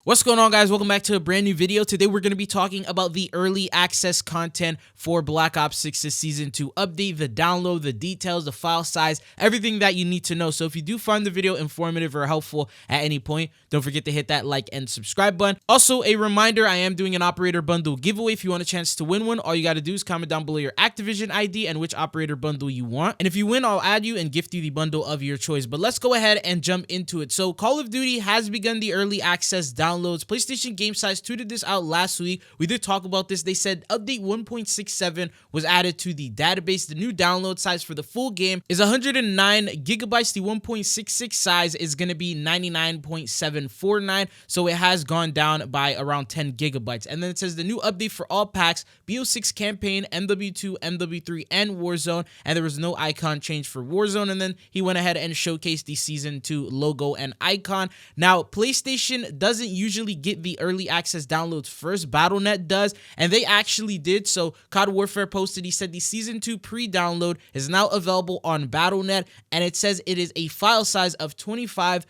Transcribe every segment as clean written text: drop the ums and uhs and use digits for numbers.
What's going on, guys? Welcome back to a brand new video. Today we're going to be talking about the early access content for Black Ops 6's Season 2 update, the download, the details, the file size, everything that you need to know. So if you do find the video informative or helpful at any point, don't forget to hit that like and subscribe button. Also, a reminder, I am doing an operator bundle giveaway. If you want a chance to win one, all you got to do is comment down below your Activision ID and which operator bundle you want. And if you win, I'll add you and gift you the bundle of your choice. But let's go ahead and jump into it. So Call of Duty has begun the early access downloads. PlayStation Game Size tweeted this out last week. We did talk about this. They said update 1.67 was added to the database. The new download size for the full game is 109 gigabytes. The 1.66 size is going to be 99.749. So it has gone down by around 10 gigabytes. And then it says the new update for all packs, BO6 campaign, MW2, MW3, and Warzone. And there was no icon change for Warzone. And then he went ahead and showcased the Season 2 logo and icon. Now, PlayStation doesn't usually get the early access downloads first. Battle.net does, and they actually did. So COD Warfare posted, he said the Season 2 pre-download is now available on Battle.net, and it says it is a file size of 25.14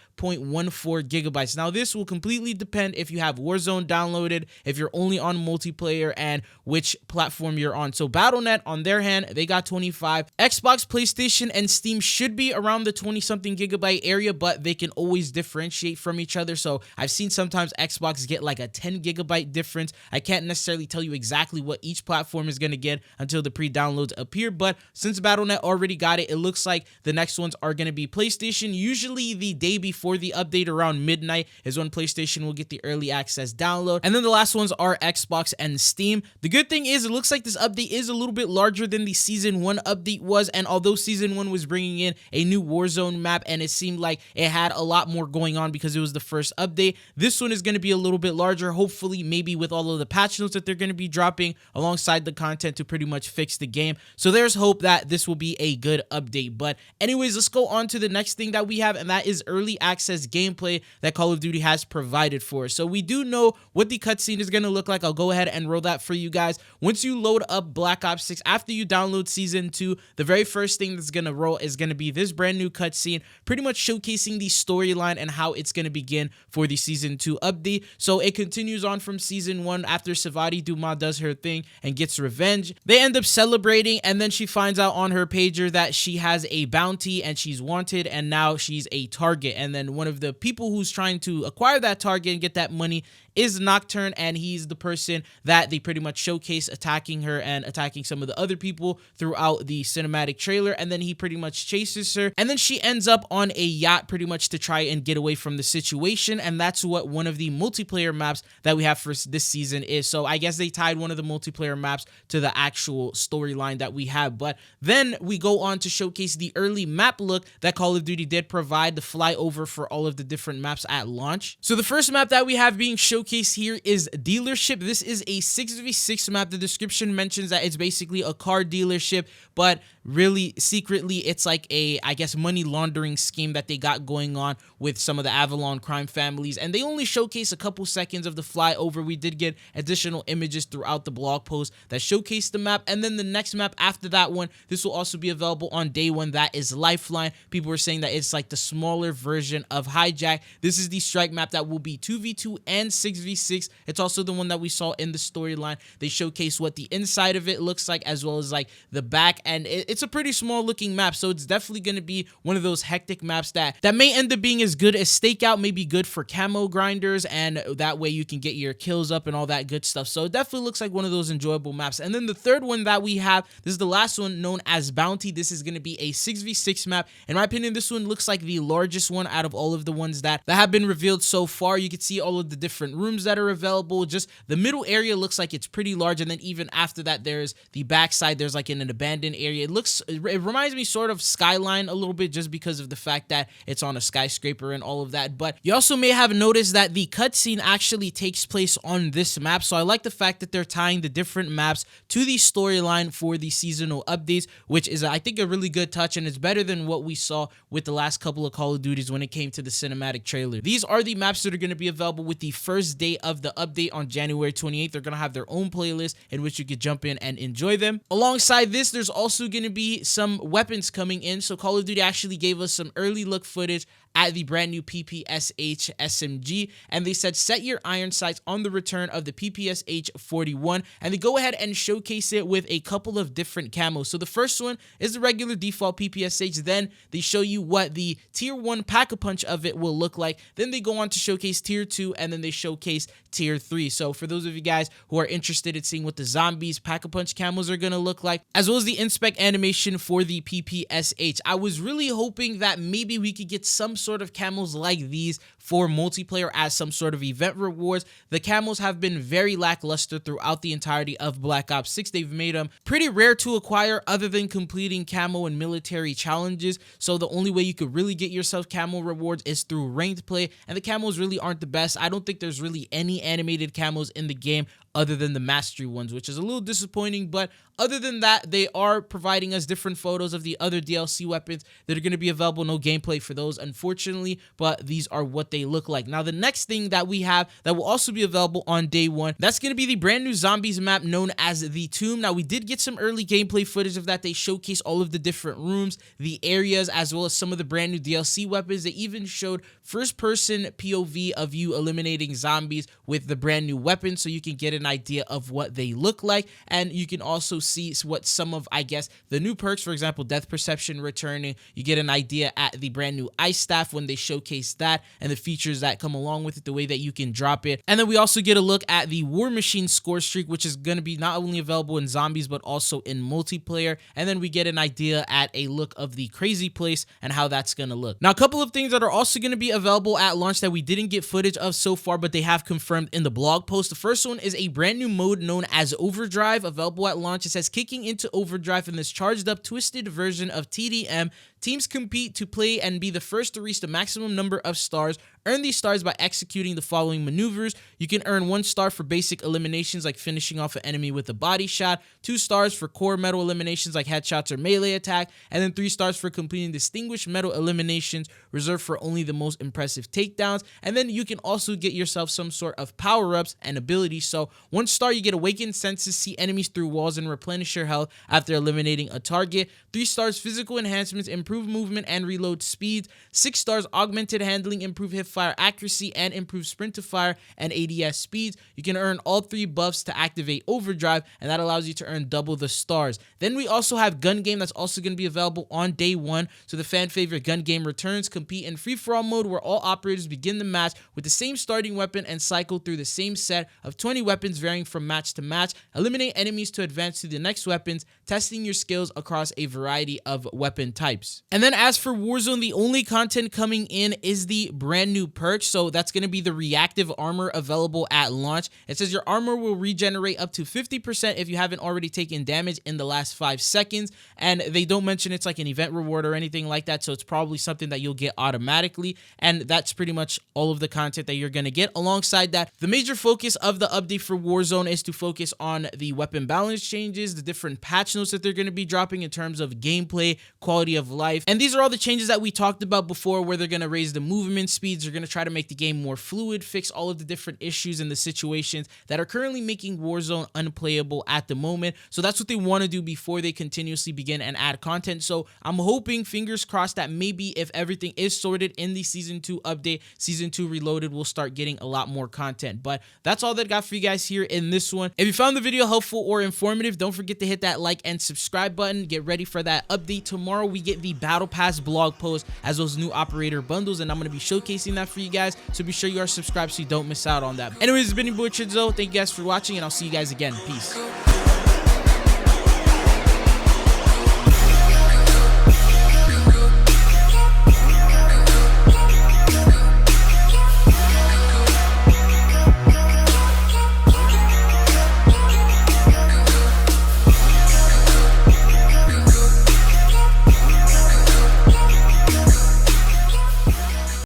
gigabytes. Now, this will completely depend if you have Warzone downloaded, if you're only on multiplayer, and which platform you're on. So Battle.net, on their hand, they got 25. Xbox, PlayStation, and Steam should be around the 20-something gigabyte area, but they can always differentiate from each other. So I've seen sometimes Xbox get like a 10 gigabyte difference. I can't necessarily tell you exactly what each platform is going to get until the pre-downloads appear, but since Battle.net already got it, it looks like the next ones are going to be PlayStation. Usually the day before the update around midnight is when PlayStation will get the early access download, and then the last ones are Xbox and Steam. The good thing is it looks like this update is a little bit larger than the Season 1 update was, and although Season 1 was bringing in a new Warzone map and it seemed like it had a lot more going on because it was the first update, this one is going to be a little bit larger, hopefully maybe with all of the patch notes that they're going to be dropping alongside the content to pretty much fix the game. So there's hope that this will be a good update. But anyways, let's go on to the next thing that we have, and that is early access gameplay that Call of Duty has provided for us. So we do know what the cutscene is going to look like. I'll go ahead and roll that for you guys. Once you load up Black Ops 6, after you download Season 2, the very first thing that's going to roll is going to be this brand new cutscene, pretty much showcasing the storyline and how it's going to begin for the Season 2 update. So it continues on from Season 1 after Savati Dumas does her thing and gets revenge. They end up celebrating, and then she finds out on her pager that she has a bounty and she's wanted, and now she's a target. And then one of the people who's trying to acquire that target and get that money is Nocturne, and he's the person that they pretty much showcase attacking her and attacking some of the other people throughout the cinematic trailer. And then he pretty much chases her, and then she ends up on a yacht pretty much to try and get away from the situation. And that's what one of the multiplayer maps that we have for this season is. So I guess they tied one of the multiplayer maps to the actual storyline that we have. But then we go on to showcase the early map look that Call of Duty did provide, the flyover for all of the different maps at launch. So the first map that we have being showcased here is Dealership. This is a 6v6 map. The description mentions that it's basically a car dealership, but really secretly it's like a, I guess, money laundering scheme that they got going on with some of the Avalon crime families. And they only showcase a couple seconds of the flyover. We did get additional images throughout the blog post that showcase the map. And then the next map after that one, this will also be available on day one. That is Lifeline. People were saying that it's like the smaller version of Hijack. This is the strike map that will be 2v2 and 6v6. It's also the one that we saw in the storyline. They showcase what the inside of it looks like as well as like the back, and it's a pretty small looking map, so it's definitely going to be one of those hectic maps that may end up being as good as Stakeout, maybe good for camo grinders, and that way you can get your kills up and all that good stuff. So it definitely looks like one of those enjoyable maps. And then the third one that we have, this is the last one, known as Bounty. This is going to be a 6v6 map. In my opinion, this one looks like the largest one out of all of the ones that have been revealed so far. You can see all of the different rooms that are available. Just the middle area looks like it's pretty large, and then even after that there's the backside. There's like an abandoned area. It reminds me sort of Skyline a little bit, just because of the fact that it's on a skyscraper and all of that. But you also may have noticed that the cutscene actually takes place on this map, so I like the fact that they're tying the different maps to the storyline for the seasonal updates, which is, I think, a really good touch, and it's better than what we saw with the last couple of Call of Duties when it came to the cinematic trailer. These are the maps that are going to be available with the first day of the update on January 28th. They're going to have their own playlist in which you could jump in and enjoy them. Alongside this, there's also going to be some weapons coming in. So Call of Duty actually gave us some early look footage at the brand new PPSH SMG, and they said set your iron sights on the return of the PPSH 41, and they go ahead and showcase it with a couple of different camos. So the first one is the regular default PPSH, then they show you what the tier 1 pack-a-punch of it will look like, then they go on to showcase tier 2, and then they showcase tier 3. So for those of you guys who are interested in seeing what the zombies pack-a-punch camos are gonna look like, as well as the inspect animation for the PPSH, I was really hoping that maybe we could get some sort of camos like these for multiplayer as some sort of event rewards. The camos have been very lackluster throughout the entirety of Black Ops 6. They've made them pretty rare to acquire other than completing camo and military challenges. So the only way you could really get yourself camo rewards is through ranked play, and the camos really aren't the best. I don't think there's really any animated camos in the game other than the mastery ones, which is a little disappointing, but other than that, they are providing us different photos of the other DLC weapons that are going to be available. No gameplay for those, unfortunately, but these are what they look like. Now, the next thing that we have that will also be available on day one, that's going to be the brand new zombies map known as the Tomb. Now, we did get some early gameplay footage of that. They showcase all of the different rooms, the areas, as well as some of the brand new DLC weapons. They even showed first-person POV of you eliminating zombies with the brand new weapons, so you can get an idea of what they look like, and you can also see what some of, I guess, the new perks, for example, death perception returning. You get an idea at the brand new ice staff when they showcase that and the features that come along with it, the way that you can drop it. And then we also get a look at the war machine score streak, which is going to be not only available in zombies but also in multiplayer. And then we get an idea at a look of the crazy place and how that's going to look. Now, a couple of things that are also going to be available at launch that we didn't get footage of so far, but they have confirmed in the blog post. The first one is a brand new mode known as Overdrive, available at launch. It says kicking into overdrive in this charged up twisted version of TDM. Teams compete to play and be the first to reach the maximum number of stars. Earn these stars by executing the following maneuvers. You can earn 1 star for basic eliminations like finishing off an enemy with a body shot, 2 stars for core metal eliminations like headshots or melee attack, and then 3 stars for completing distinguished metal eliminations reserved for only the most impressive takedowns. And then you can also get yourself some sort of power-ups and abilities. So 1 star, you get awakened senses, see enemies through walls, and replenish your health after eliminating a target. 3 stars, physical enhancements, improve movement and reload speed. 6 stars, augmented handling, improve hipfire accuracy, and improve sprint to fire and ADS speeds. You can earn all 3 buffs to activate overdrive, and that allows you to earn double the stars. Then we also have gun game that's also going to be available on day one. So the fan favorite gun game returns. Compete in free-for-all mode where all operators begin the match with the same starting weapon and cycle through the same set of 20 weapons varying from match to match. Eliminate enemies to advance to the next weapons, testing your skills across a variety of weapon types. And then as for Warzone, the only content coming in is the brand new perk. So that's going to be the reactive armor available at launch. It says your armor will regenerate up to 50% if you haven't already taken damage in the last 5 seconds. And they don't mention it's like an event reward or anything like that. So it's probably something that you'll get automatically. And that's pretty much all of the content that you're going to get. Alongside that, the major focus of the update for Warzone is to focus on the weapon balance changes, the different patch notes that they're going to be dropping in terms of gameplay, quality of life. And these are all the changes that we talked about before, where they're going to raise the movement speeds, they're going to try to make the game more fluid, fix all of the different issues and the situations that are currently making Warzone unplayable at the moment. So that's what they want to do before they continuously begin and add content. So I'm hoping, fingers crossed, that maybe if everything is sorted in the Season 2 update, Season 2 Reloaded, we'll start getting a lot more content. But that's all that I got for you guys here in this one. If you found the video helpful or informative, don't forget to hit that like and subscribe button. Get ready for that update. Tomorrow we get the Battle Pass blog post as those new operator bundles, and I'm going to be showcasing that for you guys. So be sure you are subscribed so you don't miss out on that. Anyways, it's been your boy Chidzo. Thank you guys for watching, and I'll see you guys again. Peace.